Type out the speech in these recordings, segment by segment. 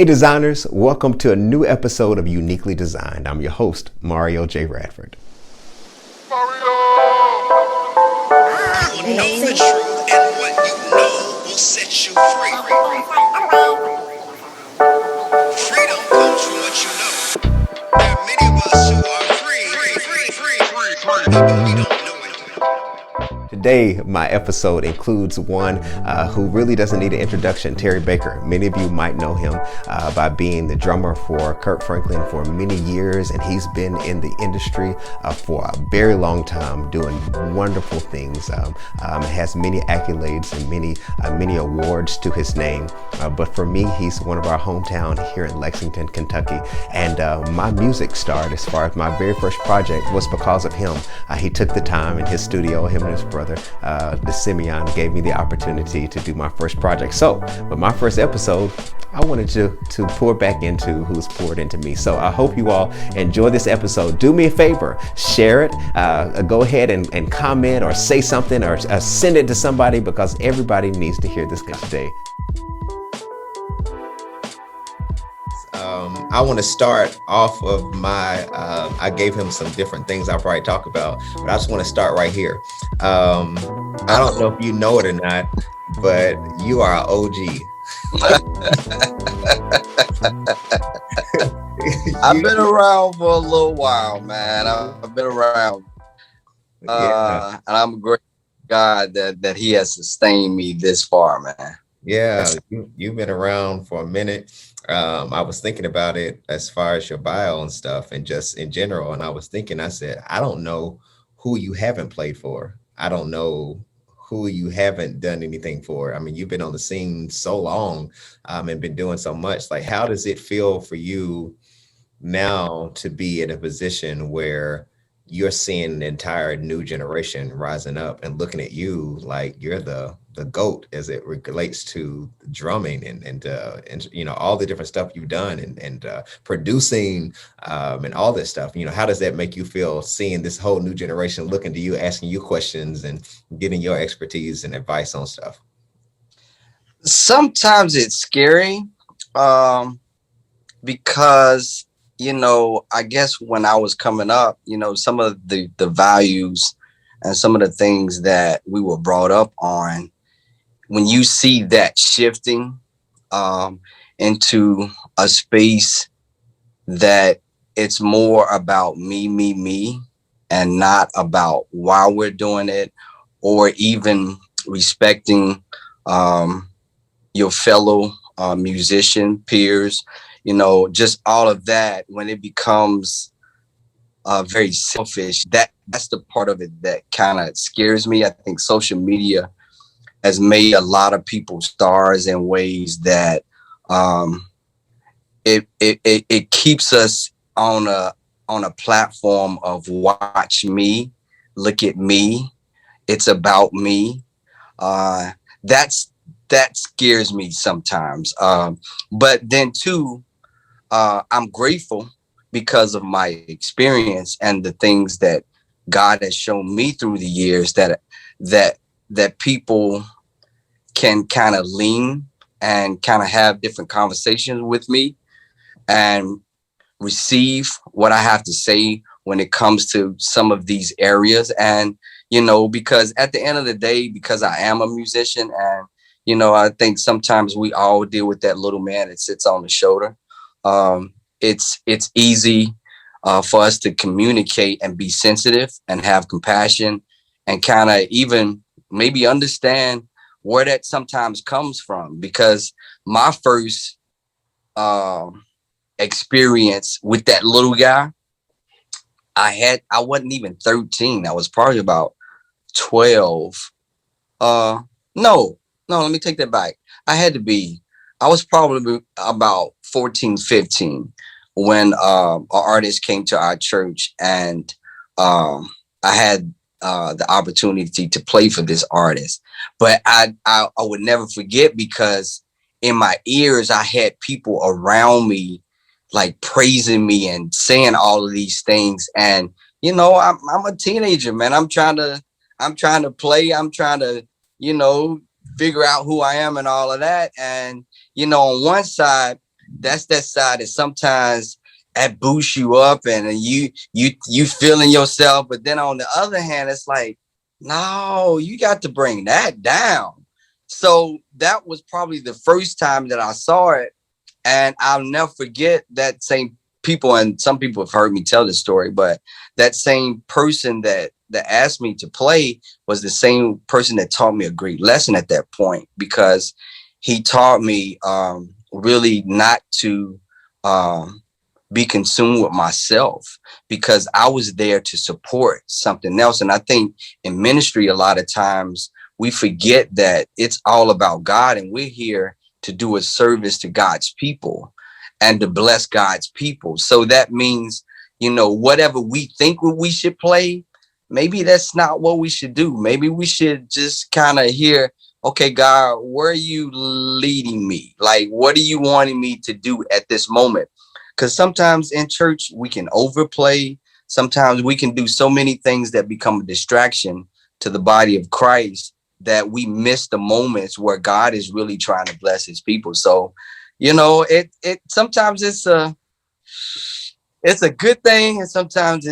Hey designers, welcome to a new episode of Uniquely Designed. I'm your host, Mario J. Radford. You know the truth, and what you know will set you free. Freedom comes from what you know. There are many of us who are free, but we don't know it. Today, my episode includes one who really doesn't need an introduction, Terry Baker. Many of you might know him by being the drummer for Kirk Franklin for many years, and he's been in the industry for a very long time, doing wonderful things. Has many accolades and many awards to his name. But for me, he's one of our hometown here in Lexington, Kentucky. And my music started, as far as my very first project, was because of him. He took the time in his studio, him and his brother, the Simeon, gave me the opportunity to do my first project. So with my first episode, I wanted to pour back into who's poured into me. So I hope you all enjoy this episode. Do me a favor, share it. Go ahead and comment or say something or send it to somebody, because everybody needs to hear this today. I want to start off of I gave him some different things I'll probably talk about, but I just want to start right here. I don't know if you know it or not, but you are an OG. I've been around for a little while, man. I've been around. And I'm grateful to God that he has sustained me this far, man. Yeah, you've been around for a minute. I was thinking about it as far as your bio and stuff and just in general. And I was thinking, I said, I don't know who you haven't played for. I don't know who you haven't done anything for. I mean, you've been on the scene so long and been doing so much. Like, how does it feel for you now to be in a position where you're seeing an entire new generation rising up and looking at you like you're the GOAT as it relates to drumming and you know, all the different stuff you've done and producing and all this stuff? You know, how does that make you feel, seeing this whole new generation looking to you, asking you questions and getting your expertise and advice on stuff? Sometimes it's scary because, you know, I guess when I was coming up, you know, some of the values and some of the things that we were brought up on, when you see that shifting into a space that it's more about me, and not about why we're doing it, or even respecting your fellow musician peers, you know, just all of that, when it becomes very selfish, that's the part of it that kind of scares me. I think social media has made a lot of people stars in ways that it keeps us on a platform of watch me, look at me, it's about me. That scares me sometimes. But then too, I'm grateful because of my experience and the things that God has shown me through the years that people can kind of lean and kind of have different conversations with me and receive what I have to say when it comes to some of these areas. And, you know, because at the end of the day, because I am a musician, and, you know, I think sometimes we all deal with that little man that sits on the shoulder. It's easy for us to communicate and be sensitive and have compassion and kind of even maybe understand where that sometimes comes from. Because my first experience with that little guy, I wasn't even 13. I was probably about 12. No, let me take that back. I was probably about 14, 15 when an artist came to our church, and I had the opportunity to play for this artist. But I would never forget, because in my ears, I had people around me like praising me and saying all of these things. And, you know, I'm a teenager, man. I'm trying to play. I'm trying to, you know, figure out who I am and all of that. And, you know, on one side, that's that side that sometimes that boosts you up and you feeling yourself. But then on the other hand, it's like, no, you got to bring that down. So that was probably the first time that I saw it. And I'll never forget that same people, and some people have heard me tell this story, but that same person that asked me to play was the same person that taught me a great lesson at that point, because he taught me really not to be consumed with myself, because I was there to support something else. And I think in ministry, a lot of times we forget that it's all about God, and we're here to do a service to God's people and to bless God's people. So that means, whatever we think we should play, maybe that's not what we should do. Maybe we should just kind of hear, okay, God, where are you leading me? Like, what are you wanting me to do at this moment? Because sometimes in church, we can overplay. Sometimes we can do so many things that become a distraction to the body of Christ that we miss the moments where God is really trying to bless his people. So, it sometimes it's a good thing, and sometimes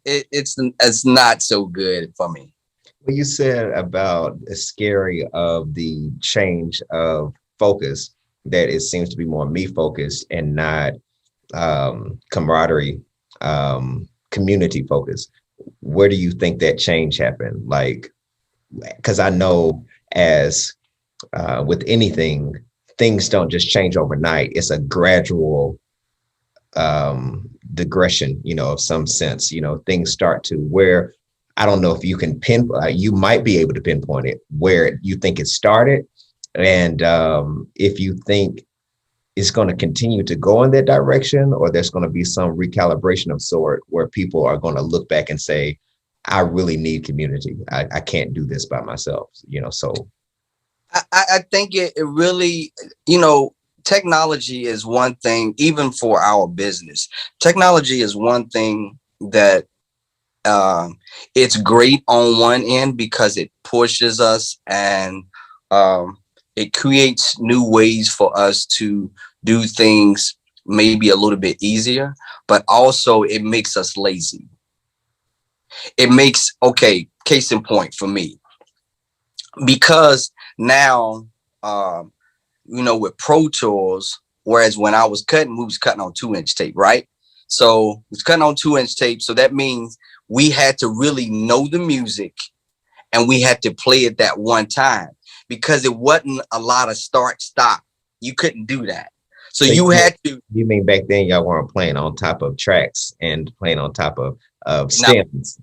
it's not so good for me. What you said about the scary of the change of focus, that it seems to be more me focused and not camaraderie, community focused. Where do you think that change happened? Like, because I know as with anything, things don't just change overnight. It's a gradual digression, of some sense. Things start to where I don't know if you can you might be able to pinpoint it where you think it started, and if you think it's going to continue to go in that direction, or there's going to be some recalibration of sort where people are going to look back and say, I really need community. I can't do this by myself, so. I think it really, technology is one thing, even for our business. Technology is one thing that it's great on one end because it pushes us, and it creates new ways for us to do things maybe a little bit easier, but also it makes us lazy. It makes, okay, case in point for me, because now, with Pro Tools, whereas when I was cutting, we was cutting on 2-inch tape, right? So we was cutting on 2-inch tape. So that means we had to really know the music, and we had to play it that one time, because it wasn't a lot of start stop. You couldn't do that. So you had to. You mean back then y'all weren't playing on top of tracks and playing on top of stems?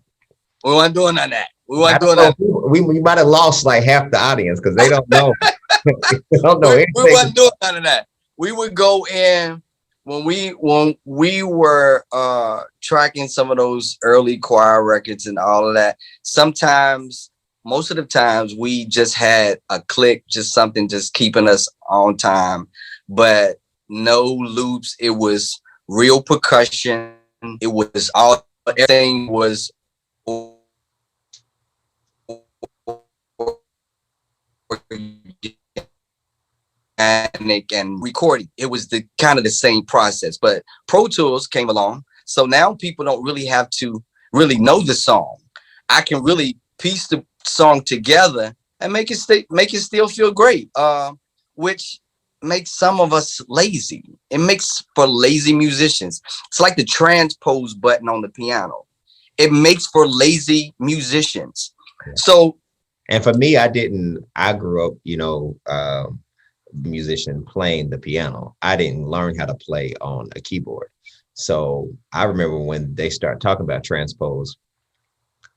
No, we weren't doing none of that. We weren't doing that. We might have lost like half the audience because they don't know. They don't know anything. We wasn't doing none of that. We would go in when we were tracking some of those early choir records and all of that. Sometimes, most of the times, we just had a click, just something just keeping us on time, but no loops. It was real percussion. It was everything was and recording. It was the kind of the same process, but Pro Tools came along. So now people don't really have to really know the song. I can really piece the song together and make it still feel great, which makes some of us lazy. It makes for lazy musicians. It's like the transpose button on the piano. It makes for lazy musicians. Yeah. So, and for me, I grew up, musician playing the piano. I didn't learn how to play on a keyboard. So I remember when they start talking about transpose,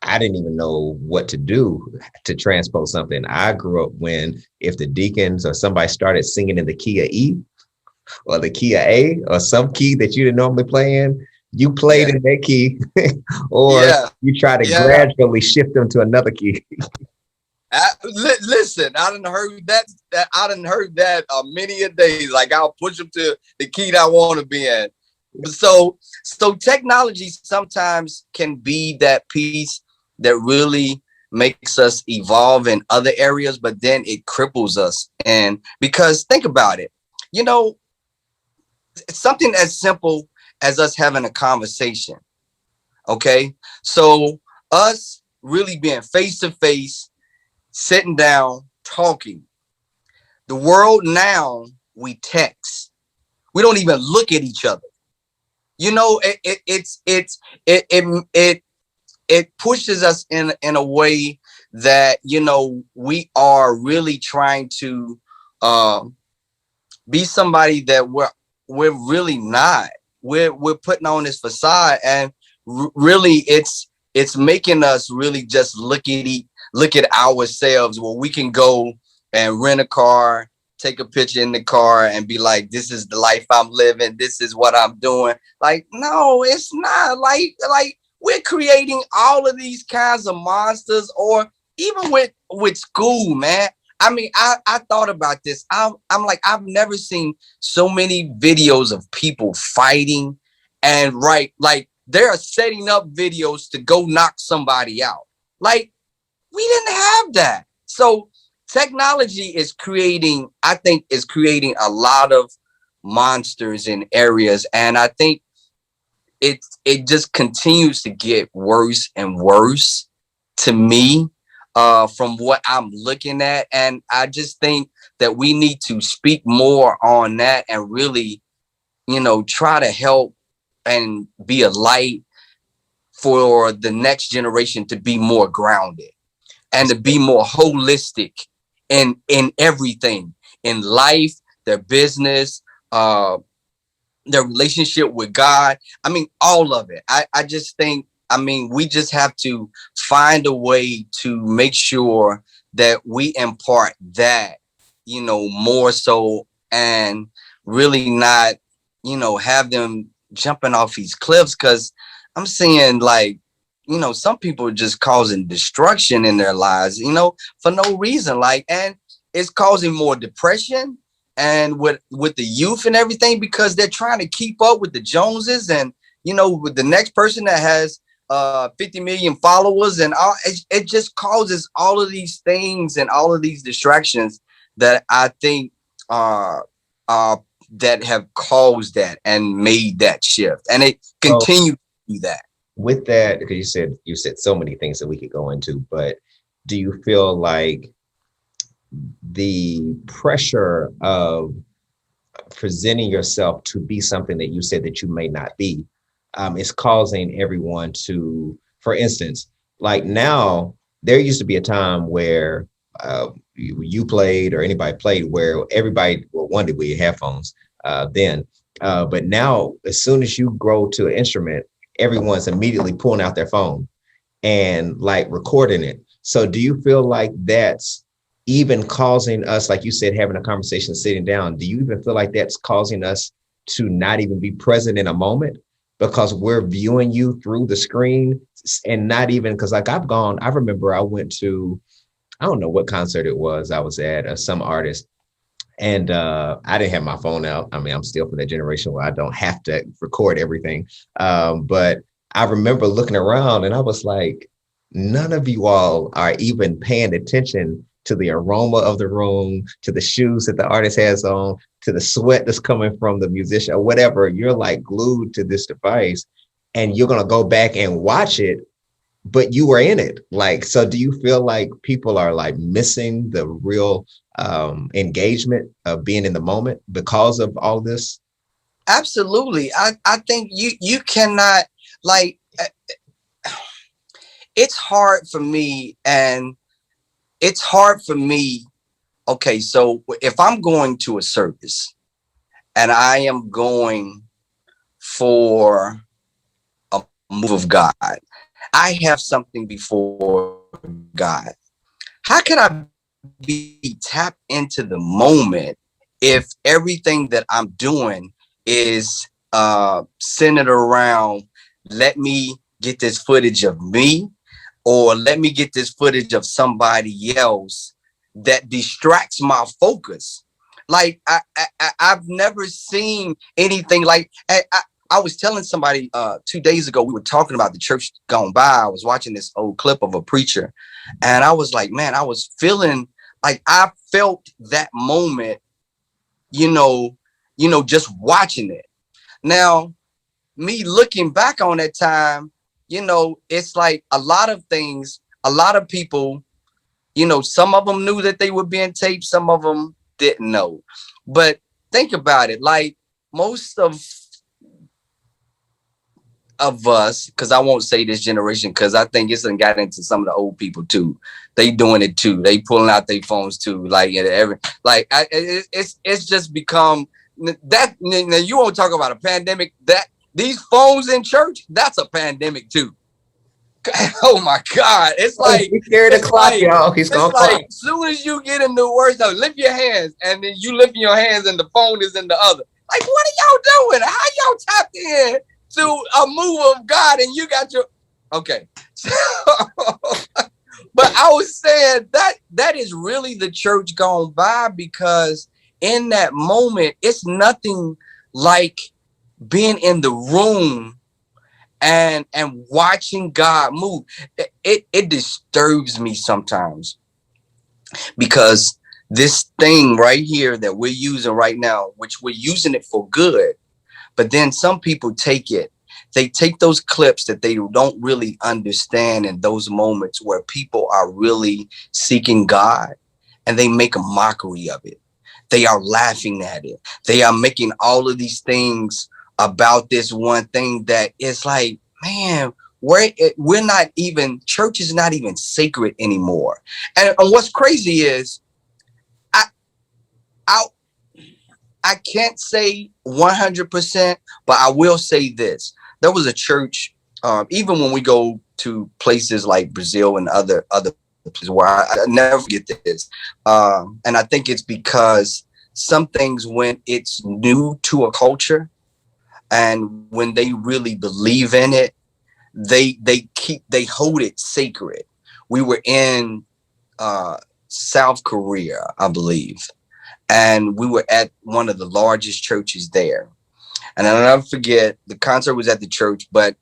I didn't even know what to do to transpose something. I grew up when if the deacons or somebody started singing in the key of E or the key of A or some key that you didn't normally play in, you played in that key or you try to gradually shift them to another key. Listen, I done heard that. I done heard that many a days. Like I'll push them to the key that I want to be in. So technology sometimes can be that piece that really makes us evolve in other areas, but then it cripples us. And because think about it, It's something as simple as us having a conversation. Okay. So us really being face to face, sitting down, talking. The world now, we text. We don't even look at each other. You know, it it it it pushes us in a way that, you know, we are really trying to um be somebody that we're really not. We're putting on this facade, and really it's making us really just look at ourselves, where we can go and rent a car, take a picture in the car, and be like, this is the life I'm living, this is what I'm doing. Like, no, it's not. Like we're creating all of these kinds of monsters. Or even with school, man. I mean, I thought about this. I'm like, I've never seen so many videos of people fighting, and right, like they're setting up videos to go knock somebody out. Like, we didn't have that. So technology is creating, I think, is creating a lot of monsters in areas. And I think it just continues to get worse and worse to me, from what I'm looking at. And I just think that we need to speak more on that, and really, you know, try to help and be a light for the next generation to be more grounded and to be more holistic in everything, in life, their business, their relationship with God. I mean, all of it. I just think, I mean, we just have to find a way to make sure that we impart that, you know, more so, and really not, you know, have them jumping off these cliffs. Cause I'm seeing, like, you know, some people are just causing destruction in their lives, you know, for no reason. Like, and it's causing more depression, and with the youth and everything, because they're trying to keep up with the Joneses, and, you know, with the next person that has 50 million followers, and all. It just causes all of these things and all of these distractions that I think uh that have caused that and made that shift, and it So continues to do that. with that, because you said so many things that we could go into, but do you feel like the pressure of presenting yourself to be something that you said that you may not be, is causing everyone to, for instance, like now, there used to be a time where you played or anybody played where everybody, well, one, did we headphones then, but now as soon as you grow to an instrument, everyone's immediately pulling out their phone and like recording it. So do you feel like that's even causing us, like you said, having a conversation, sitting down, do you even feel like that's causing us to not even be present in a moment because we're viewing you through the screen? And not even, because like I remember I went to, I don't know what concert it was I was at, some artist, and I didn't have my phone out. I mean, I'm still from that generation where I don't have to record everything. But I remember looking around and I was like, none of you all are even paying attention to the aroma of the room, to the shoes that the artist has on, to the sweat that's coming from the musician or whatever. You're like glued to this device, and you're going to go back and watch it, but you were in it. Like, so do you feel like people are like missing the real engagement of being in the moment because of all this? Absolutely. I think you cannot, like, it's hard for me, and it's hard for me. Okay, so if I'm going to a service and I am going for a move of God, I have something before God. How can I be tapped into the moment if everything that I'm doing is centered around, let me get this footage of me, or let me get this footage of somebody else that distracts my focus? Like, I've never seen anything like. I was telling somebody 2 days ago, we were talking about the church gone by. I was watching this old clip of a preacher, and I was like, man, I felt that moment, you know, just watching it. Now, me looking back on that time, it's like a lot of things, a lot of people, some of them knew that they were being taped, some of them didn't know. But think about it, like most of us, because I won't say this generation, because I think it's got into some of the old people too. They doing it too. They pulling out their phones too. Like it's just become that. Now you won't talk about a pandemic. That these phones in church, that's a pandemic too. Oh my God! It's like he's scared to clock, y'all. He's gonna clock. Like as soon as you get in the worst, lift your hands, and then you lift your hands, and the phone is in the other. Like, what are y'all doing? How y'all tapped in to a move of God, and you got your okay? But I was saying that is really the church gone by, because in that moment, it's nothing like being in the room and watching God move. It disturbs me sometimes, because this thing right here that we're using right now, which we're using it for good, but then some people they take those clips that they don't really understand in those moments where people are really seeking God, and they make a mockery of it. They are laughing at it. They are making all of these things about this one thing that is like, man, we're not even, church is not even sacred anymore. And what's crazy is I can't say 100%, but I will say this. There was a church, even when we go to places like Brazil and other places, where I never forget this. And I think it's because some things, when it's new to a culture and when they really believe in it, they hold it sacred. We were in South Korea, I believe, and we were at one of the largest churches there. And I'll never forget, the concert was at the church, but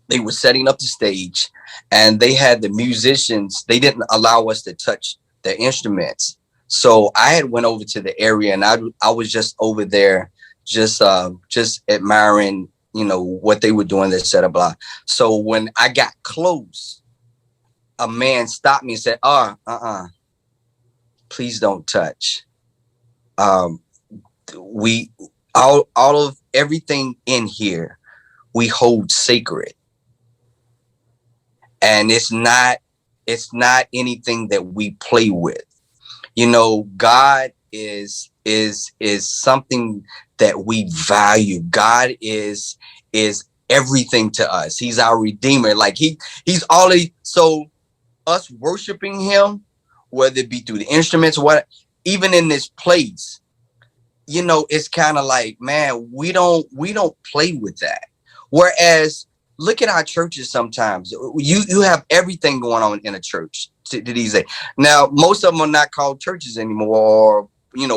they were setting up the stage, and they had the musicians. They didn't allow us to touch their instruments. So I had went over to the area, and I was just over there, just admiring, what they were doing, their setup, blah. So when I got close, a man stopped me and said, please don't touch. We all of everything in here we hold sacred, and it's not anything that we play with. God is something that we value. God is everything to us. He's our redeemer. Like he's all. So us worshiping him, whether it be through the instruments, even in this place, it's kind of like, man, we don't play with that. Whereas look at our churches sometimes. You have everything going on in a church to these days. Now, most of them are not called churches anymore, or,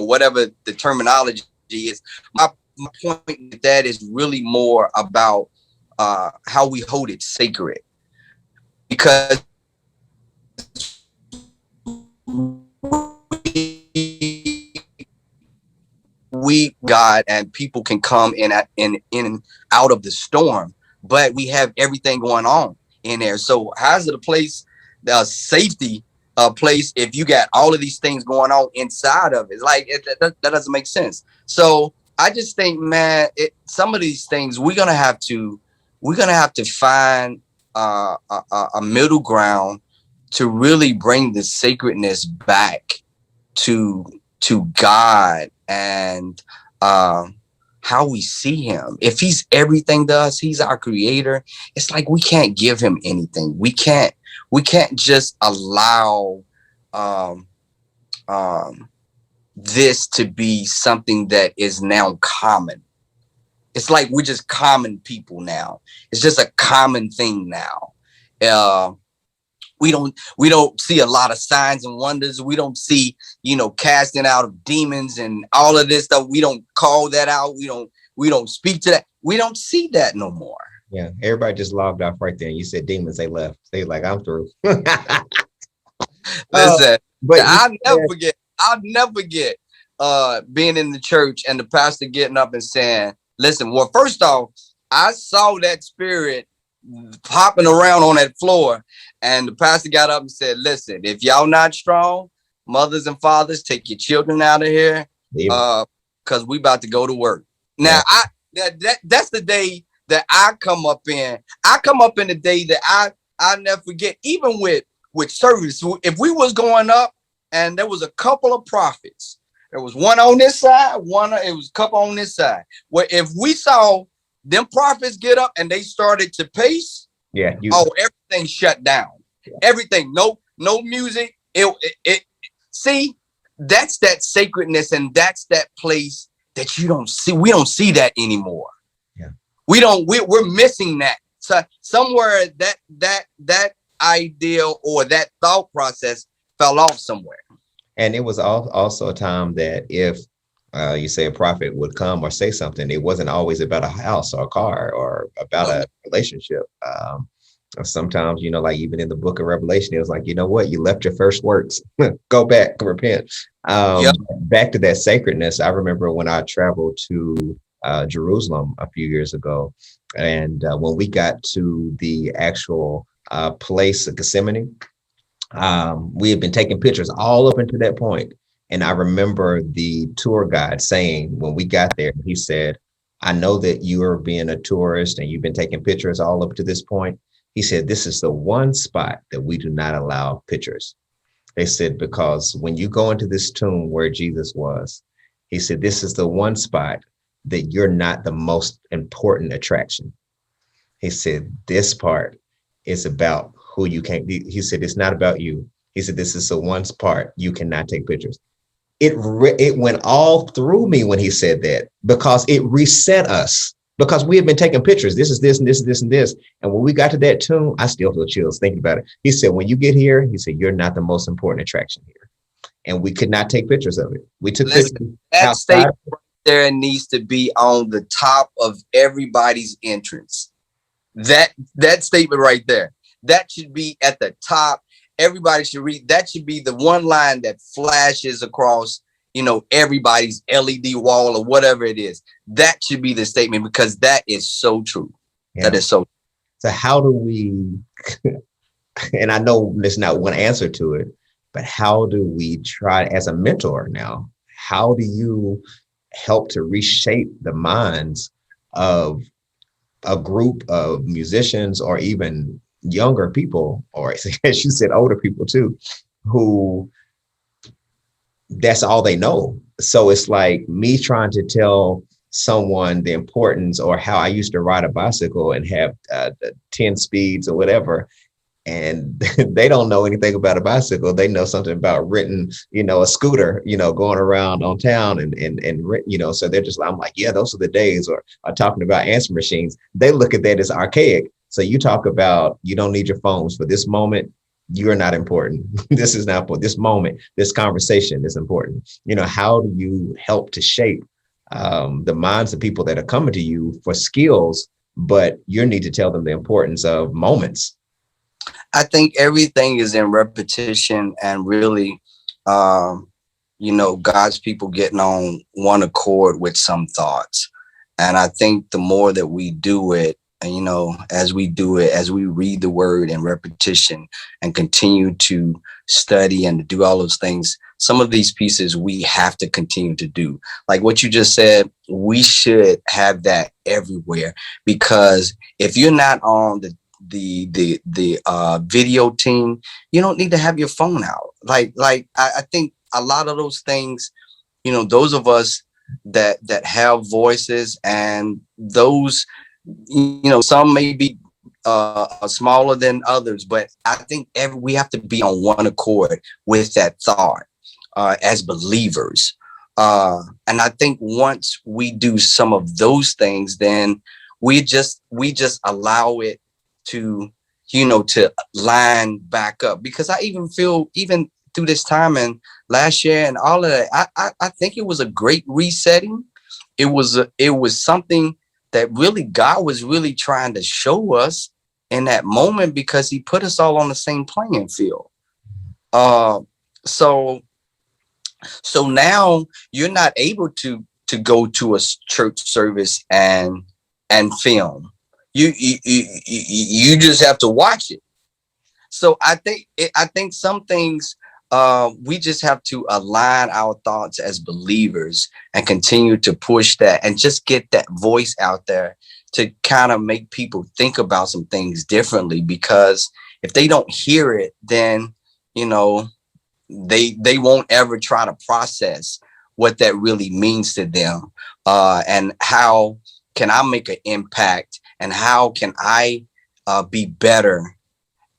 whatever the terminology is. My point with that is really more about how we hold it sacred. Because God, and people can come in and out of the storm, but we have everything going on in there. So how's it a place, the safety place, if you got all of these things going on inside of it? Like that doesn't make sense. So I just think, man, some of these things we're gonna have to find a middle ground to really bring the sacredness back to God, and how we see him. If he's everything to us, he's our creator. It's like we can't give him anything. We can't just allow this to be something that is now common. It's like we're just common people now. It's just a common thing now. We don't see a lot of signs and wonders. We don't see, casting out of demons and all of this stuff. We don't call that out. We don't speak to that. We don't see that no more. Yeah, everybody just logged off right there. You said demons, they left. They like, I'm through. Listen, but I'll never forget. being in the church and the pastor getting up and saying, listen, well, first off, I saw that spirit hopping around on that floor, and the pastor got up and said, listen, if y'all not strong, mothers and fathers, take your children out of here, because we about to go to work. Now, that's the day that I come up in. I come up in the day that I never forget, even with service. If we was going up and there was a couple of prophets, there was one on this side, it was a couple on this side. Well, if we saw them prophets get up and they started to pace, everything shut down. Everything, no music. See, that's that sacredness, and that's that place that you don't see. We don't see that anymore. Yeah, we're missing that. So somewhere that idea or that thought process fell off somewhere. And it was also a time that if you say a prophet would come or say something, it wasn't always about a house or a car or about a relationship. Sometimes, like even in the book of Revelation, it was like, you know what, you left your first works, go back, repent. Back to that sacredness. I remember when I traveled to Jerusalem a few years ago, and when we got to the actual place of Gethsemane, we had been taking pictures all up until that point. And I remember the tour guide saying, when we got there, he said, I know that you are being a tourist and you've been taking pictures all up to this point. He said, this is the one spot that we do not allow pictures. They said, because when you go into this tomb where Jesus was, he said, this is the one spot that you're not the most important attraction. He said, this part is about who you can't be. He said, it's not about you. He said, this is the one part you cannot take pictures. It went all through me when he said that, because it reset us, because we had been taking pictures. This is this and this and this and this. And when we got to that tomb, I still feel chills thinking about it. He said, when you get here, he said, you're not the most important attraction here. And we could not take pictures of it. We took pictures. That statement right there needs to be on the top of everybody's entrance. That statement right there, that should be at the top. Everybody should read. That should be the one line that flashes across, everybody's LED wall or whatever it is. That should be the statement, because that is so true. Yeah. That is so. So how do we, and I know there's not one answer to it, but how do we try as a mentor now? How do you help to reshape the minds of a group of musicians, or even younger people, or as you said, older people too, who that's all they know? So it's like me trying to tell someone the importance, or how I used to ride a bicycle and have 10 speeds or whatever, and they don't know anything about a bicycle. They know something about renting, a scooter, going around on town and so they're just, I'm like, yeah, those are the days. Or talking about answer machines. They look at that as archaic. So you talk about, you don't need your phones for this moment. You're not important. This is not for this moment. This conversation is important. How do you help to shape the minds of people that are coming to you for skills, but you need to tell them the importance of moments? I think everything is in repetition, and really, God's people getting on one accord with some thoughts. And I think the more that we do it, as we do it, as we read the word in repetition and continue to study and to do all those things, some of these pieces we have to continue to do. Like what you just said, we should have that everywhere, because if you're not on the video team, you don't need to have your phone out. I think a lot of those things, those of us that have voices, and those, some may be smaller than others, but I think we have to be on one accord with that thought as believers. And I think once we do some of those things, then we just allow it to line back up. Because I even feel, even through this time and last year and all of that, I think it was a great resetting. It was something that really God was really trying to show us in that moment, because he put us all on the same playing field. So So now you're not able to go to a church service and film. You just have to watch it. So I think some things we just have to align our thoughts as believers and continue to push that and just get that voice out there to kind of make people think about some things differently. Because if they don't hear it, then you know they won't ever try to process what that really means to them, and how can I make an impact, and how can I be better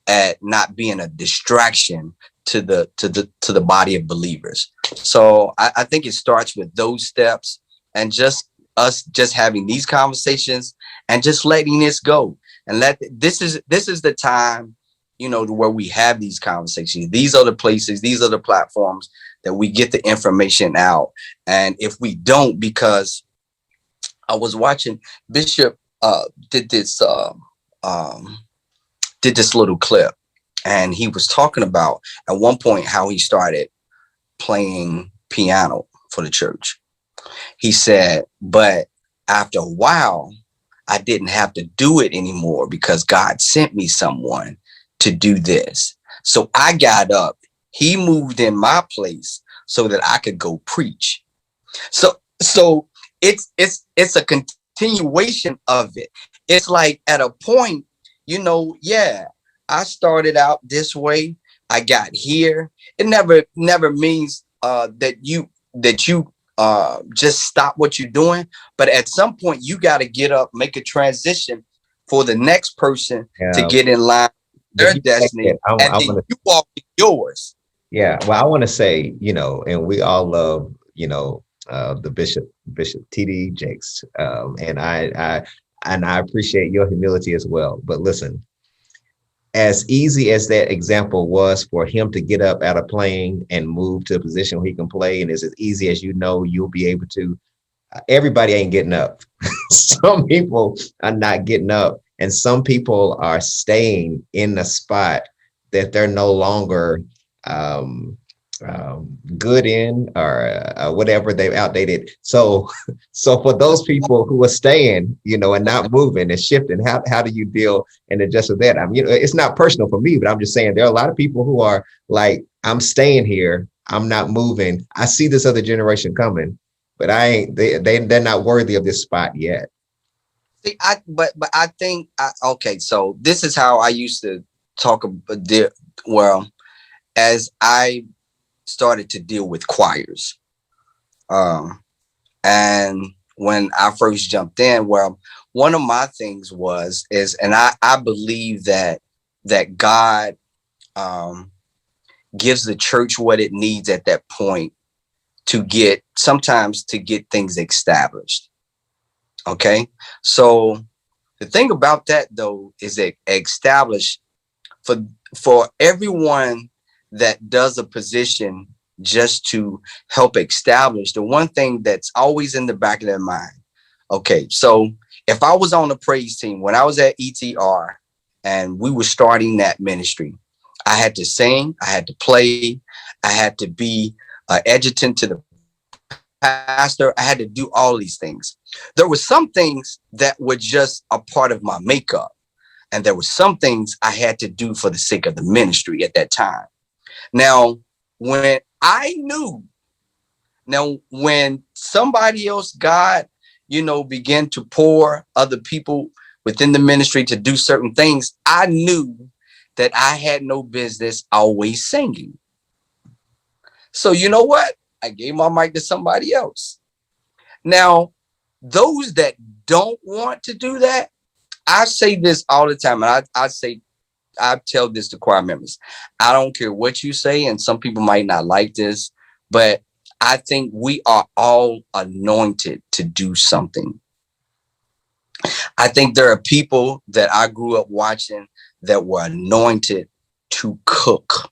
at not being a distraction to the body of believers. So I think it starts with those steps, and just us just having these conversations and just letting this go. And this is the time, where we have these conversations. These are the places, these are the platforms that we get the information out. And if we don't, because I was watching Bishop did this little clip, and he was talking about at one point how he started playing piano for the church. He said, but after a while, I didn't have to do it anymore because God sent me someone to do this. So I got up, he moved in my place so that I could go preach. So it's a continuation of it. It's like at a point, yeah, I started out this way, I got here. It never means that you just stop what you're doing. But at some point, you got to get up, make a transition for the next person to get in line with their destiny, and then you walk in yours. Yeah, well, I want to say, and we all love, the Bishop T.D. Jakes, and I appreciate your humility as well. But listen, as easy as that example was for him to get up out of playing and move to a position where he can play, and it's as easy as you'll be able to. Everybody ain't getting up. Some people are not getting up, and some people are staying in the spot that they're no longer good in, or whatever, they've outdated. So for those people who are staying, and not moving and shifting, how do you deal and adjust with that? I mean, it's not personal for me, but I'm just saying there are a lot of people who are like, I'm staying here, I'm not moving. I see this other generation coming, but they're not worthy of this spot yet. See, but I think okay. So this is how I used to talk about. Well, as I started to deal with choirs, and when I first jumped in, well, one of my things and I believe that God gives the church what it needs at that point sometimes to get things established. Okay. So the thing about that though, is that established for everyone that does a position just to help establish, the one thing that's always in the back of their mind. Okay. So if I was on the praise team, when I was at ETR and we were starting that ministry, I had to sing, I had to play, I had to be an adjutant to the pastor. I had to do all these things. There were some things that were just a part of my makeup. And there were some things I had to do for the sake of the ministry at that time. Now, when somebody else, God, began to pour other people within the ministry to do certain things, I knew that I had no business always singing. So you know what? I gave my mic to somebody else. Now, those that don't want to do that, I say this all the time, and I tell this to choir members. I don't care what you say, and some people might not like this, but I think we are all anointed to do something. I think there are people that I grew up watching that were anointed to cook.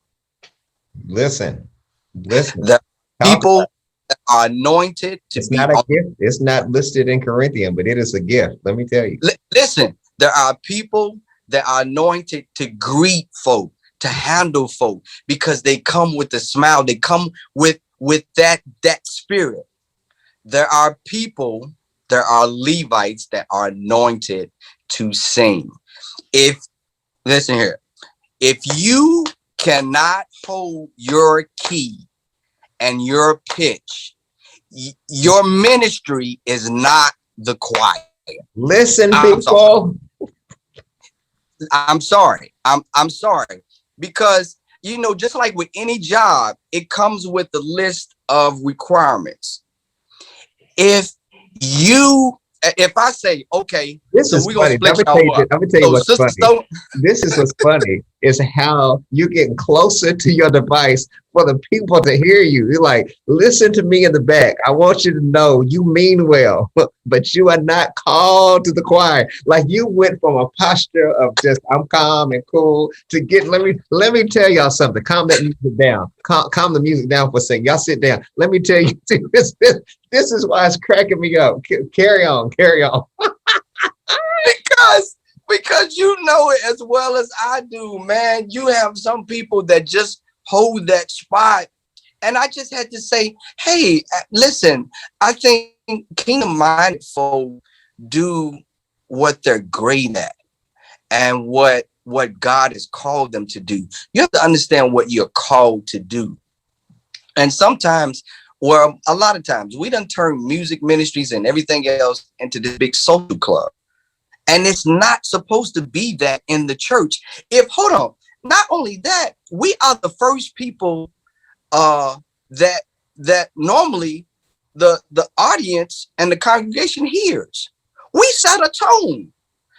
Listen. The people that are anointed to it's not a gift. It's not listed in Corinthians, but it is a gift. Let me tell you. Listen, there are people that are anointed to greet folk, to handle folk, because they come with a smile. They come with with that spirit. There are people, there are Levites that are anointed to sing. If listen here, if you cannot hold your key and your pitch, your ministry is not the choir. Listen, I'm sorry. people. I'm sorry. I'm sorry. Because, you know, just like with any job, it comes with a list of requirements. If I say, okay, This so is we're gonna funny. split y'all up. Let me tell you So what's sister funny. Stone, This is what's funny is how you're getting closer to your device for the people to hear you. You're like, listen to me in the back. I want you to know you mean well, but you are not called to the choir. Like you went from a posture of just I'm calm and cool to get. Let me tell y'all something. Calm that music down. Calm the music down for a second. Y'all sit down. Let me tell you this is why it's cracking me up. Carry on. because you know it as well as I do, man. You have some people that just hold that spot. And I just had to say, hey, listen, I think kingdom minded folk do what they're great at and what God has called them to do. You have to understand what you're called to do. And sometimes, well, a lot of times, we done turn music ministries and everything else into this big social club. And it's not supposed to be that in the church. Hold on, not only that, we are the first people that normally the audience and the congregation hears. We set a tone.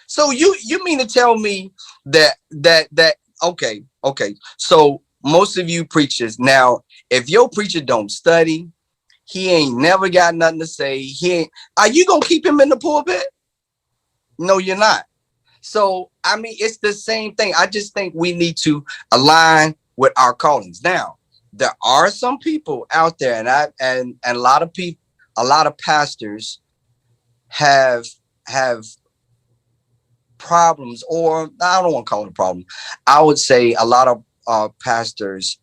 So you mean to tell me that okay. So most of you preachers now, if your preacher don't study, he ain't never got nothing to say. Are you gonna keep him in the pulpit? No, you're not. So, I mean, it's the same thing. I just think we need to align with our callings. Now, there are some people out there, and a lot of people, a lot of pastors have problems, or I don't want to call it a problem. I would say a lot of pastors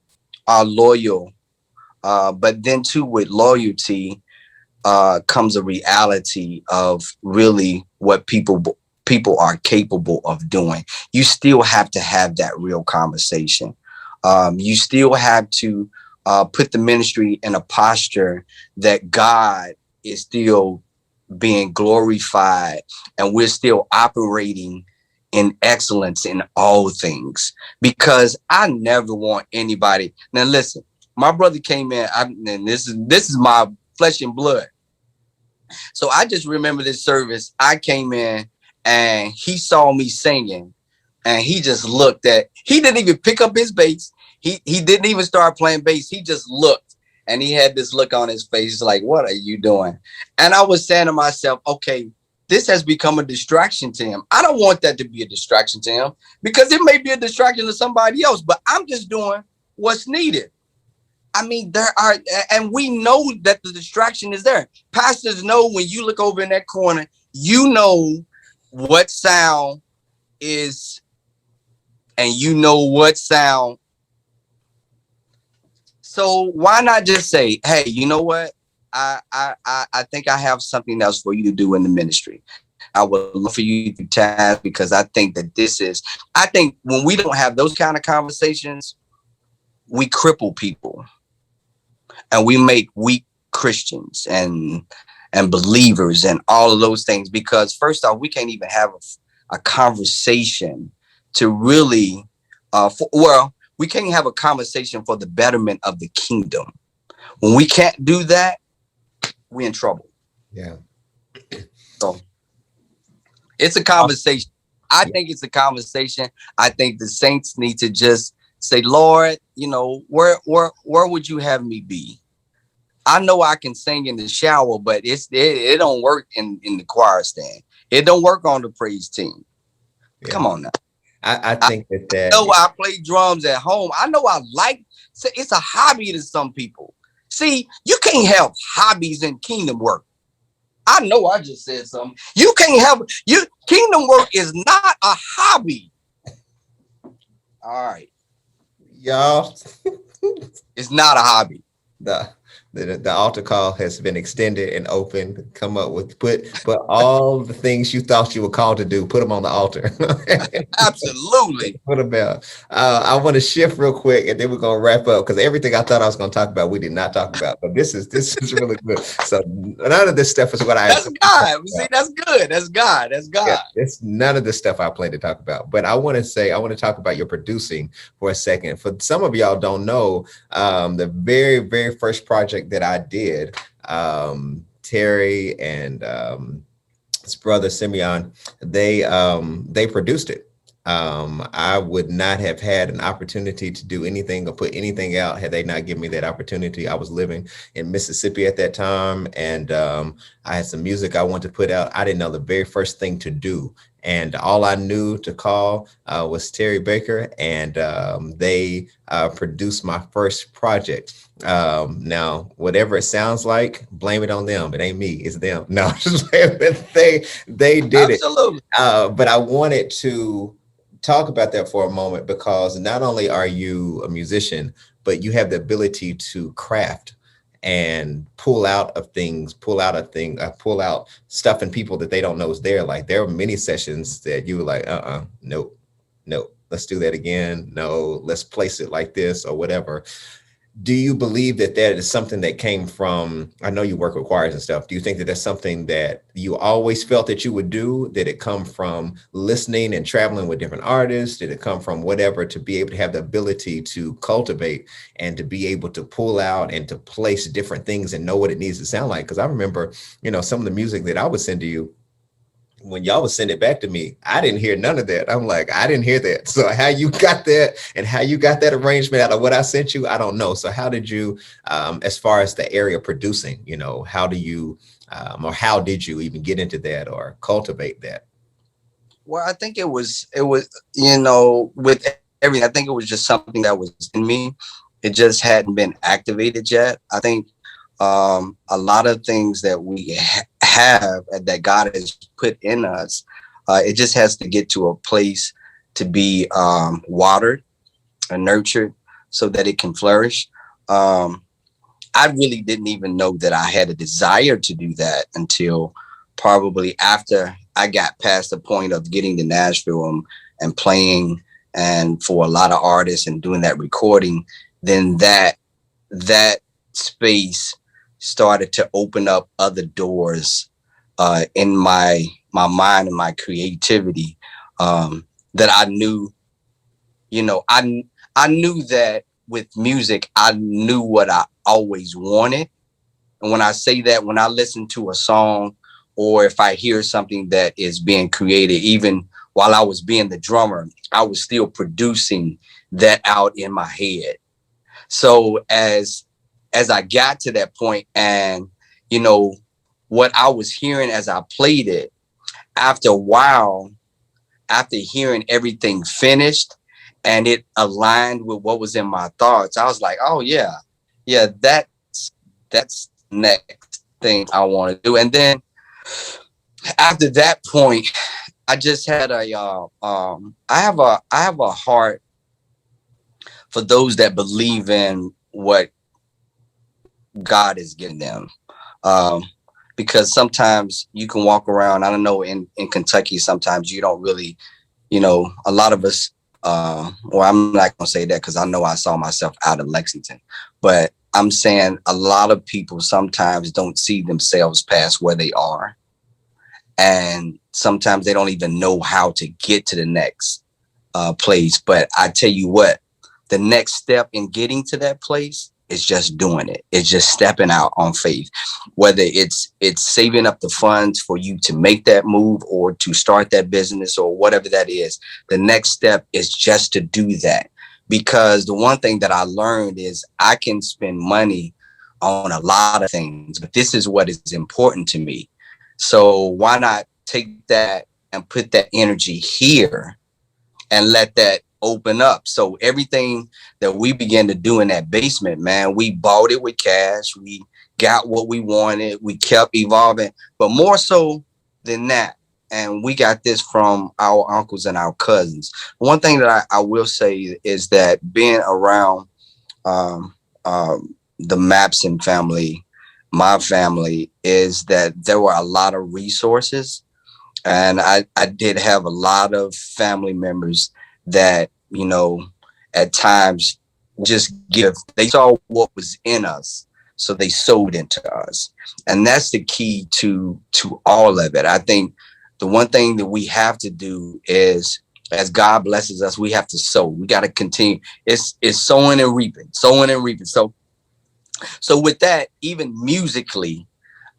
are loyal, but then too with loyalty comes a reality of really what people are capable of doing. You still have to have that real conversation. You still have to put the ministry in a posture that God is still being glorified and we're still operating in excellence in all things, because I never want anybody. Now listen, my brother came in, and this is my flesh and blood. So I just remember this service. I came in and he saw me singing and he just looked he didn't even pick up his bass. He didn't even start playing bass. He just looked and he had this look on his face like, what are you doing? And I was saying to myself, okay, this has become a distraction to him. I don't want that to be a distraction to him, because it may be a distraction to somebody else, but I'm just doing what's needed. I mean, there are, and we know that the distraction is there. Pastors know when you look over in that corner, you know what sound is, and you know what sound. So why not just say, hey, you know what? I think I have something else for you to do in the ministry. I would love for you to task, because I think that I think when we don't have those kind of conversations, we cripple people. And we make weak Christians and believers and all of those things, because first off, we can't even have a conversation to really, we can't have a conversation for the betterment of the kingdom. When we can't do that, we're in trouble. Yeah. So it's a conversation. I think it's a conversation. I think the saints need to just say, Lord, you know, where would you have me be? I know I can sing in the shower, but it don't work in the choir stand. It don't work on the praise team. Yeah. Come on now. I think that I know I play drums at home. I know I like, it's a hobby to some people. See, you can't have hobbies in kingdom work. I know I just said something. You can't have, kingdom work is not a hobby. All right. Y'all. It's not a hobby. The The altar call has been extended and open. Come up with put all the things you thought you were called to do. Put them on the altar. Absolutely. What about? I want to shift real quick, and then we're gonna wrap up because everything I thought I was gonna talk about, we did not talk about. But this is really good. So none of this stuff is what I. That's God. See, that's good. That's God. That's God. Yeah, it's none of the stuff I plan to talk about. But I want to talk about your producing for a second. For some of y'all don't know, the very, very first project that I did, Terry and his brother Simeon, they produced it. I would not have had an opportunity to do anything or put anything out had they not given me that opportunity. I was living in Mississippi at that time, and I had some music I wanted to put out. I didn't know the very first thing to do. And all I knew to call was Terry Baker, and they produced my first project. Now, whatever it sounds like, blame it on them. It ain't me, it's them. No, they did Absolutely. it. But I wanted to talk about that for a moment because not only are you a musician, but you have the ability to craft and pull out pull out stuff in people that they don't know is there. Like there are many sessions that you were like, nope, nope, let's do that again. No, let's place it like this or whatever. Do you believe that that is something that came from, I know you work with choirs and stuff. Do you think that that's something that you always felt that you would do? Did it come from listening and traveling with different artists? Did it come from whatever to be able to have the ability to cultivate and to be able to pull out and to place different things and know what it needs to sound like? Because I remember, some of the music that I would send to you, when y'all would send it back to me, I didn't hear none of that. I'm like, I didn't hear that. So how you got that and how you got that arrangement out of what I sent you, I don't know. So how did you, as far as the area producing, how do you, or how did you even get into that or cultivate that? Well, I think it was, with everything, I think it was just something that was in me. It just hadn't been activated yet. I think a lot of things that we have that God has put in us, it just has to get to a place to be watered and nurtured so that it can flourish. I really didn't even know that I had a desire to do that until probably after I got past the point of getting to Nashville and playing and for a lot of artists and doing that recording. Then that space started to open up other doors in my mind and my creativity, that I knew, I knew that with music, I knew what I always wanted. And when I say that, when I listen to a song or if I hear something that is being created, even while I was being the drummer, I was still producing that out in my head. So as I got to that point and, what I was hearing as I played it, after a while, after hearing everything finished and it aligned with what was in my thoughts, I was like, oh yeah, that's the next thing I want to do. And then after that point, I just had I have a heart for those that believe in what God is giving them. Because sometimes you can walk around, I don't know, in Kentucky, sometimes you don't really, a lot of us, well, I'm not going to say that because I know I saw myself out of Lexington, but I'm saying a lot of people sometimes don't see themselves past where they are. And sometimes they don't even know how to get to the next place. But I tell you what, the next step in getting to that place is just doing it. It's just stepping out on faith, whether it's saving up the funds for you to make that move or to start that business or whatever that is. The next step is just to do that. Because the one thing that I learned is I can spend money on a lot of things, but this is what is important to me. So why not take that and put that energy here and let that open up? So everything that we began to do in that basement, man, we bought it with cash. We got what we wanted. We kept evolving, but more so than that. And we got this from our uncles and our cousins. One thing that I will say is that being around the Mapson family, my family, is that there were a lot of resources. And I did have a lot of family members that, you know, at times just give, they saw what was in us. So they sowed into us. And that's the key to all of it. I think the one thing that we have to do is, as God blesses us, we have to sow. We got to continue. It's sowing and reaping, sowing and reaping. So with that, even musically,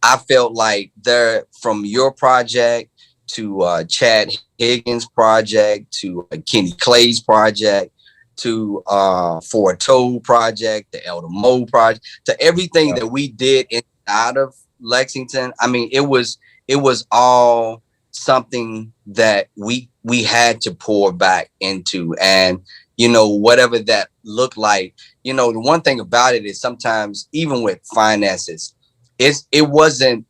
I felt like there, from your project to Chad Higgins' project to Kenny Clay's project to For a Toe project, the Elder Mo project, to everything that we did inside of Lexington. I mean, it was all something that we had to pour back into. And, you know, whatever that looked like, you know, the one thing about it is sometimes, even with finances, it wasn't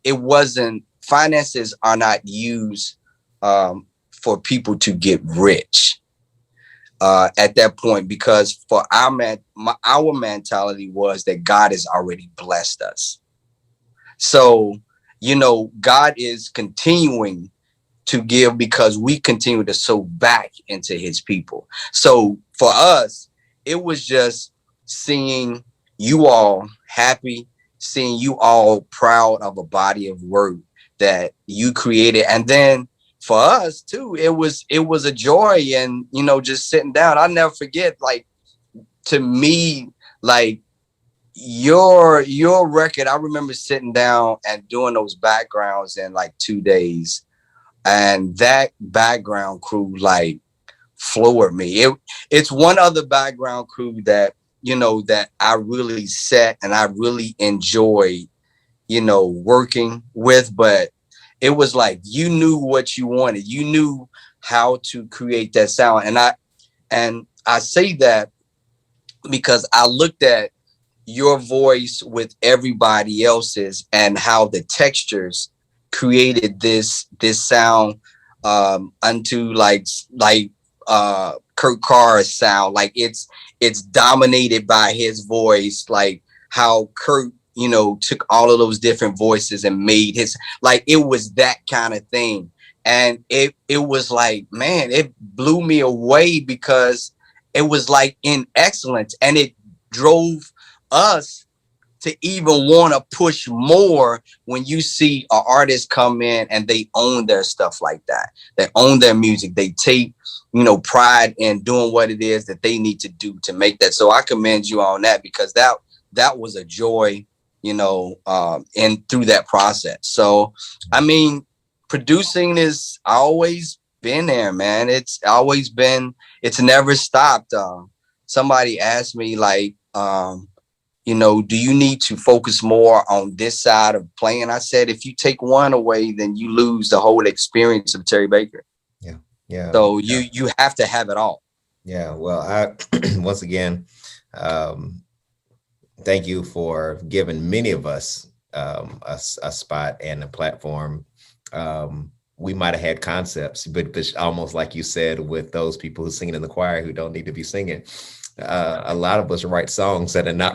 finances are not used for people to get rich at that point, because for our mentality was that God has already blessed us. So, you know, God is continuing to give because we continue to sow back into his people. So for us, it was just seeing you all happy, seeing you all proud of a body of work that you created. And then for us too, it was a joy. And, you know, just sitting down, I'll never forget, like, to me, like, your record, I remember sitting down and doing those backgrounds in like 2 days. And that background crew, like, floored me. It's one other background crew that, you know, that I really set and I really enjoyed, you know, working with. But it was like, you knew what you wanted. You knew how to create that sound. And I say that because I looked at your voice with everybody else's and how the textures created this sound unto like Kurt Carr's sound. Like it's dominated by his voice, like how Kurt, you know, took all of those different voices and made his, like, it was that kind of thing. And it was like, man, it blew me away because it was like in excellence, and it drove us to even want to push more when you see an artist come in and they own their stuff like that. They own their music. They take, you know, pride in doing what it is that they need to do to make that. So I commend you on that, because that was a joy, you know, and through that process. So, I mean, producing is always been there, man. It's always been, it's never stopped. Somebody asked me, like, you know, do you need to focus more on this side of playing? I said, if you take one away, then you lose the whole experience of Terry Baker. Yeah. Yeah. So you have to have it all. Yeah. Well, I, once again, thank you for giving many of us a spot and a platform. We might have had concepts, but almost like you said, with those people who singing in the choir who don't need to be singing. A lot of us write songs that are not,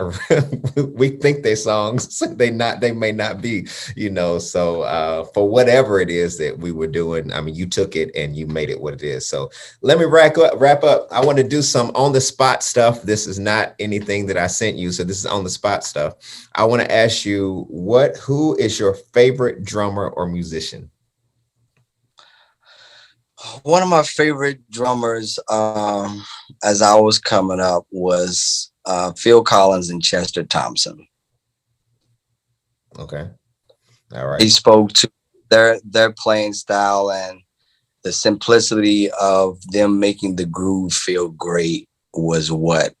we think they're songs, they may not be, you know. So for whatever it is that we were doing, I mean, you took it and you made it what it is. So let me wrap up. I want to do some on the spot stuff. This is not anything that I sent you, so this is on the spot stuff. I want to ask you, who is your favorite drummer or musician? One of my favorite drummers, as I was coming up, was Phil Collins and Chester Thompson. Okay. All right. He spoke to their playing style and the simplicity of them making the groove feel great was what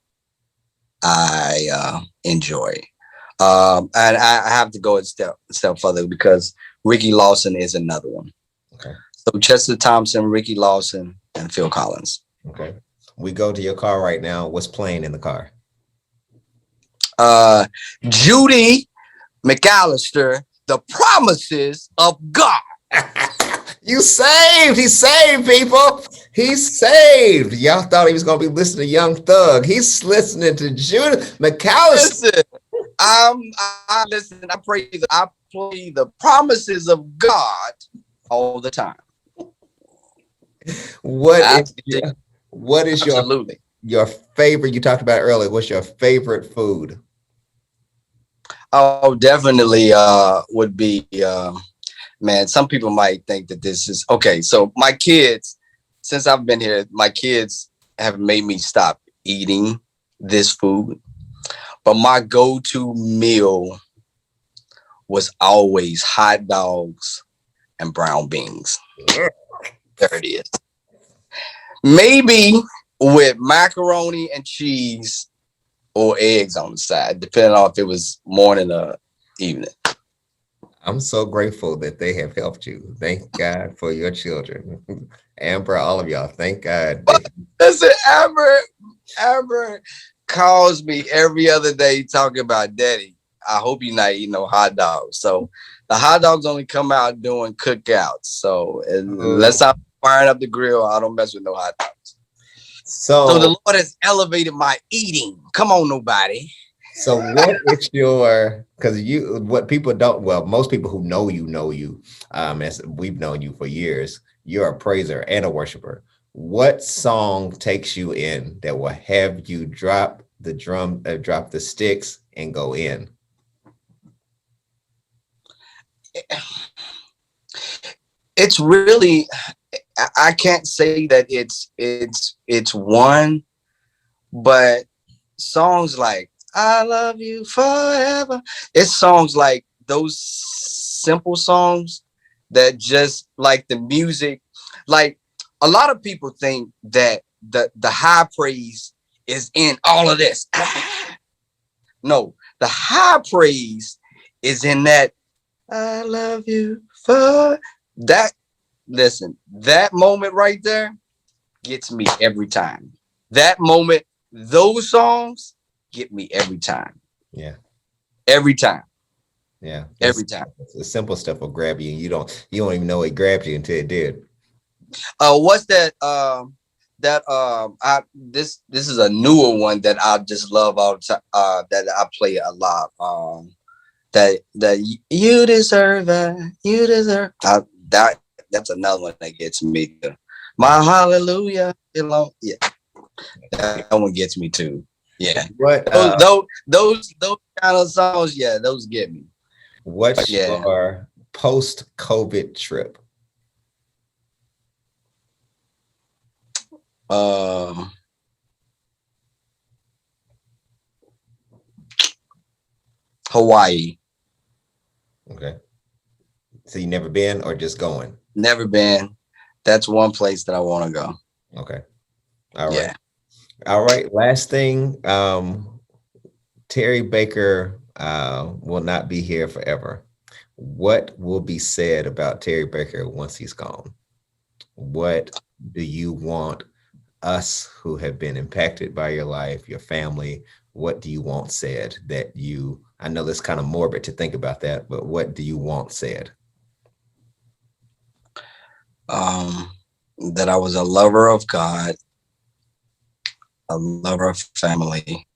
I enjoy. And I have to go a step further, because Ricky Lawson is another one. Okay. So Chester Thompson, Ricky Lawson, and Phil Collins. Okay. We go to your car right now. What's playing in the car? Judy McAllister, The Promises of God. You saved. He's saved, people. He's saved. Y'all thought he was going to be listening to Young Thug. He's listening to Judy McAllister. I listen. I play the promises of God all the time. What is Absolutely. your, what is Absolutely. your favorite? You talked about earlier. What's your favorite food? Oh, definitely. Would be. Man, some people might think that this is okay. So my kids, since I've been here, my kids have made me stop eating this food. But my go-to meal was always hot dogs and brown beans. There it is. Maybe with macaroni and cheese or eggs on the side, depending on if it was morning or evening. I'm so grateful that they have helped you. Thank God for your children. Amber, all of y'all, thank God. Listen, Amber calls me every other day talking about daddy. I hope you're not eating no hot dogs. So the hot dogs only come out doing cookouts. So unless I'm firing up the grill, I don't mess with no hot dogs. So the Lord has elevated my eating. Come on, nobody. So what is your, because what people don't, well, most people who know you, as we've known you for years, you're a praiser and a worshiper. What song takes you in that will have you drop the drum, drop the sticks and go in? It's really, I can't say that it's one, but songs like I love you forever. It's songs like those simple songs that just like the music. Like a lot of people think that the high praise is in all of this. No, the high praise is in that I love you for that. Listen, that moment right there gets me every time. That moment, those songs get me every time. Yeah. Every time. Yeah. Every time. The simple stuff will grab you and you don't even know it grabbed you until it did. What's that? This is a newer one that I just love all the time. That I play a lot. That you deserve it. You deserve that's another one that gets me too. My hallelujah. Yeah. That one gets me too. Yeah. What Those kind of songs, yeah, those get me. What's your post-COVID trip? Hawaii. Okay. So you never been or just going? Never been. That's one place that I want to go. Okay. All right. All right. Last thing. Terry Baker will not be here forever. What will be said about Terry Baker once he's gone? What do you want us who have been impacted by your life, your family, what do you want said that you, I know it's kind of morbid to think about that, but what do you want said? That I was a lover of God, a lover of family,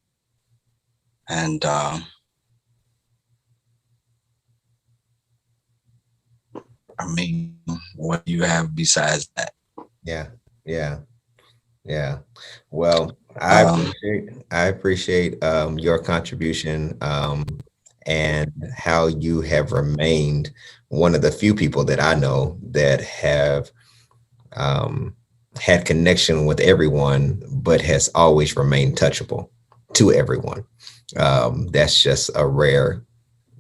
and I mean, what do you have besides that? Yeah. Well, I appreciate your contribution and how you have remained one of the few people that I know that have had connection with everyone, but has always remained touchable to everyone. That's just a rare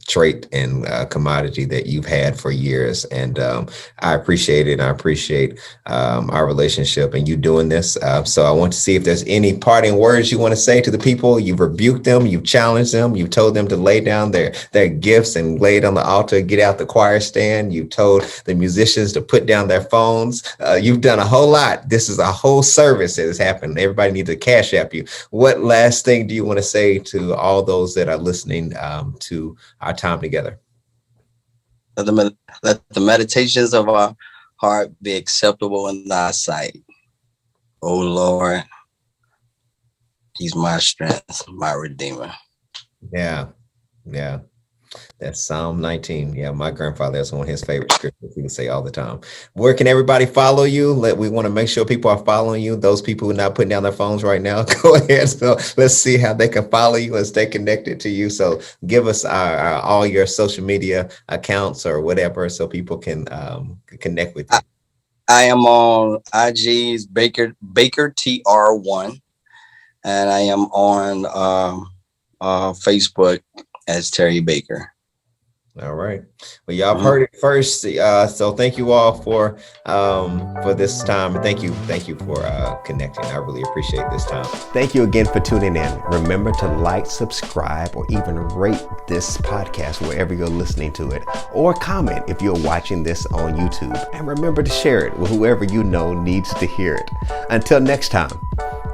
trait and commodity that you've had for years. And I appreciate it. I appreciate our relationship and you doing this. So I want to see if there's any parting words you want to say to the people. You've rebuked them, you've challenged them, you've told them to lay down their gifts and lay it on the altar, get out the choir stand. You've told the musicians to put down their phones. You've done a whole lot. This is a whole service that has happened. Everybody needs to cash app you. What last thing do you want to say to all those that are listening to our time together? Let the meditations of our heart be acceptable in thy sight. Oh Lord, he's my strength, my redeemer. Yeah. Yeah. That's Psalm 19. Yeah, my grandfather, that's one of his favorite scriptures he would say all the time. Where can everybody follow you? We want to make sure people are following you. Those people who are not putting down their phones right now, go ahead. So let's see how they can follow you and stay connected to you. So give us all your social media accounts or whatever so people can connect with you. I am on IG's Baker TR1, and I am on Facebook as Terry Baker. All right. Well, y'all heard it first. So thank you all for this time. Thank you for connecting. I really appreciate this time. Thank you again for tuning in. Remember to like, subscribe, or even rate this podcast wherever you're listening to it, or comment if you're watching this on YouTube. And remember to share it with whoever you know needs to hear it. Until next time,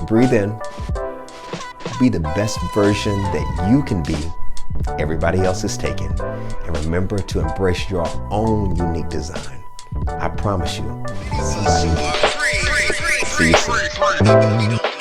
breathe in, be the best version that you can be. Everybody else is taken. And remember to embrace your own unique design. I promise you, somebody will. See you soon.